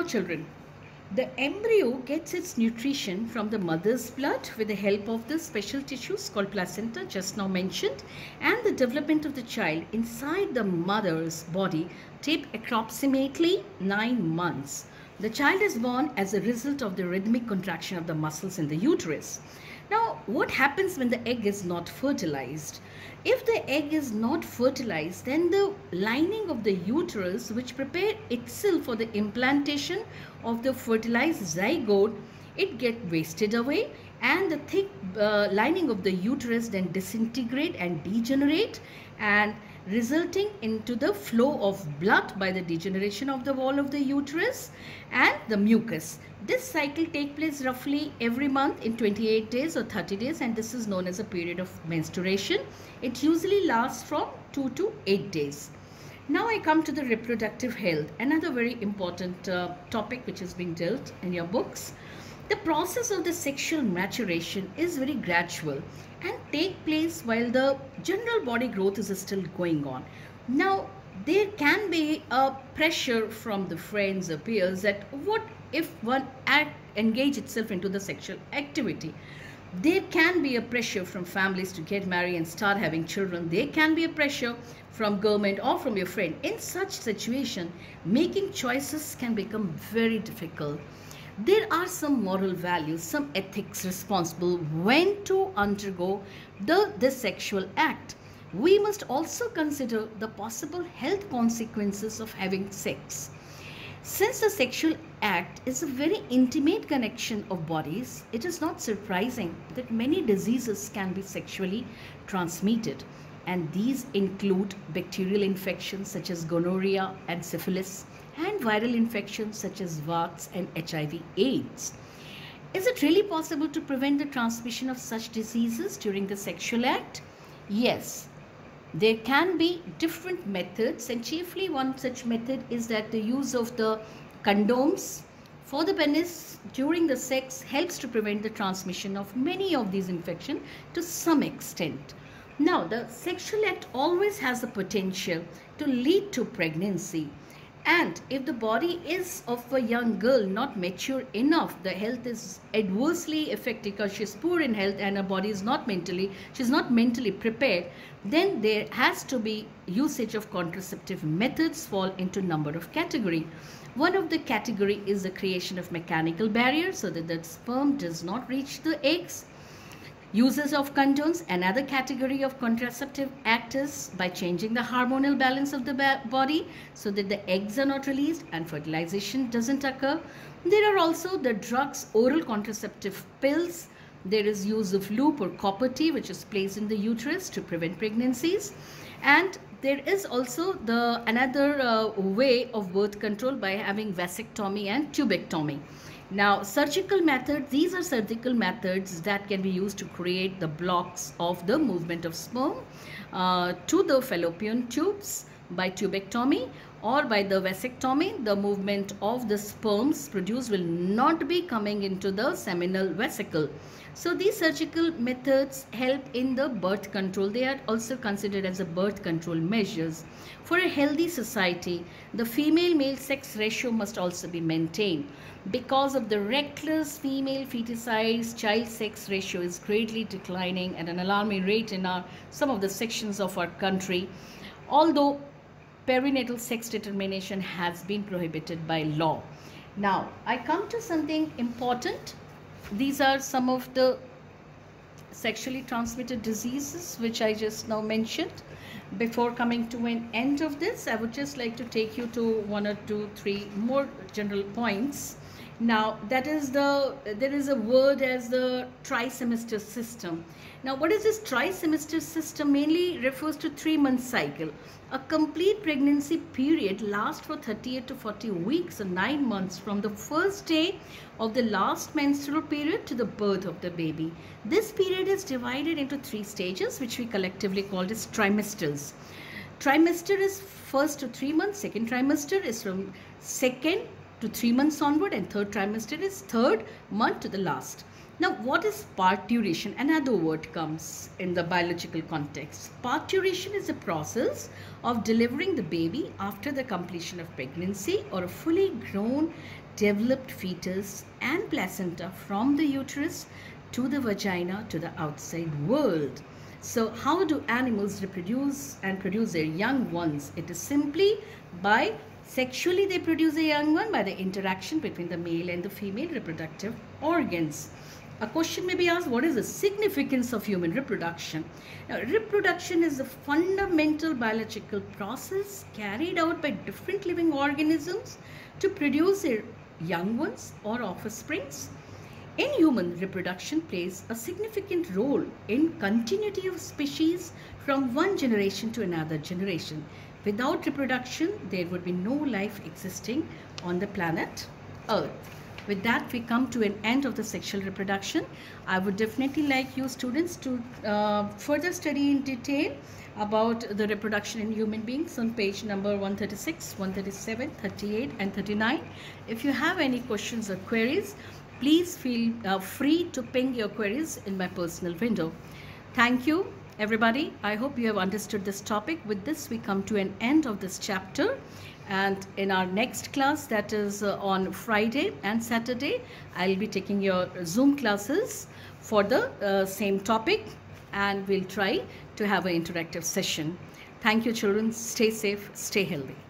children, the embryo gets its nutrition from the mother's blood with the help of the special tissues called placenta, just now mentioned, and the development of the child inside the mother's body take approximately 9 months. The child is born as a result of the rhythmic contraction of the muscles in the uterus. Now, what happens when the egg is not fertilized? If the egg is not fertilized, then the lining of the uterus, which prepare itself for the implantation of the fertilized zygote, it get wasted away, and the thick lining of the uterus then disintegrate and degenerate, and resulting into the flow of blood by the degeneration of the wall of the uterus and the mucus. This cycle takes place roughly every month in 28 days or 30 days, and this is known as a period of menstruation. It usually lasts from 2 to 8 days. Now I come to the reproductive health, another very important topic which is being dealt in your books. The process of the sexual maturation is very gradual and take place while the general body growth is still going on. Now, there can be a pressure from the friends or peers that what if one engage itself into the sexual activity. There can be a pressure from families to get married and start having children. There can be a pressure from government or from your friend. In such situation, making choices can become very difficult. There are some moral values, some ethics responsible when to undergo the sexual act. We must also consider the possible health consequences of having sex. Since the sexual act is a very intimate connection of bodies, it is not surprising that many diseases can be sexually transmitted, and these include bacterial infections such as gonorrhea and syphilis, and viral infections such as warts and HIV/AIDS. Is it really possible to prevent the transmission of such diseases during the sexual act? Yes. There can be different methods, and chiefly one such method is that the use of the condoms for the penis during the sex helps to prevent the transmission of many of these infections to some extent. Now, the sexual act always has the potential to lead to pregnancy. And if the body is of a young girl not mature enough, the health is adversely affected because she's poor in health and her body is she's not mentally prepared, then there has to be usage of contraceptive methods fall into number of category. One of the category is the creation of mechanical barriers so that the sperm does not reach the eggs. Uses of condoms. Another category of contraceptive act is by changing the hormonal balance of the body so that the eggs are not released and fertilization doesn't occur. There are also the drugs, oral contraceptive pills. There is use of loop or copper T which is placed in the uterus to prevent pregnancies. And there is also another way of birth control by having vasectomy and tubectomy. Now, surgical methods, these are surgical methods that can be used to create the blocks of the movement of sperm to the fallopian tubes by tubectomy, or by the vasectomy. The movement of the sperms produced will not be coming into the seminal vesicle. So these surgical methods help in the birth control. They are also considered as a birth control measures. For a healthy society, the female-male sex ratio must also be maintained. Because of the reckless female feticide, child sex ratio is greatly declining at an alarming rate in some of the sections of our country. Although perinatal sex determination has been prohibited by law. Now, I come to something important. These are some of the sexually transmitted diseases which I just now mentioned. Before coming to an end of this, I would just like to take you to 1 or 2, 3 more general points. Now, there is a word as the trimester system. Now, what is this trimester system? Mainly refers to 3-month cycle. A complete pregnancy period lasts for 38 to 40 weeks or 9 months from the first day of the last menstrual period to the birth of the baby. This period is divided into 3 stages which we collectively called as trimesters. Trimester is first to 3 months, second trimester is from second to 3 months onward, and third trimester is third month to the last. Now, what is parturition? Another word comes in the biological context. Parturition is a process of delivering the baby after the completion of pregnancy or a fully grown, developed fetus and placenta from the uterus to the vagina to the outside world. So, how do animals reproduce and produce their young ones? It is simply by sexually they produce a young one by the interaction between the male and the female reproductive organs. A question may be asked, what is the significance of human reproduction? Now, reproduction is a fundamental biological process carried out by different living organisms to produce their young ones or offsprings. In human, reproduction plays a significant role in continuity of species from one generation to another generation. Without reproduction, there would be no life existing on the planet Earth. With that, we come to an end of the sexual reproduction. I would definitely like you students to further study in detail about the reproduction in human beings on page number 136, 137, 38 and 39. If you have any questions or queries, please feel free to ping your queries in my personal window. Thank you, everybody. I hope you have understood this topic. With this, we come to an end of this chapter. And in our next class, that is on Friday and Saturday, I'll be taking your Zoom classes for the same topic, and we'll try to have an interactive session. Thank you, children. Stay safe, stay healthy.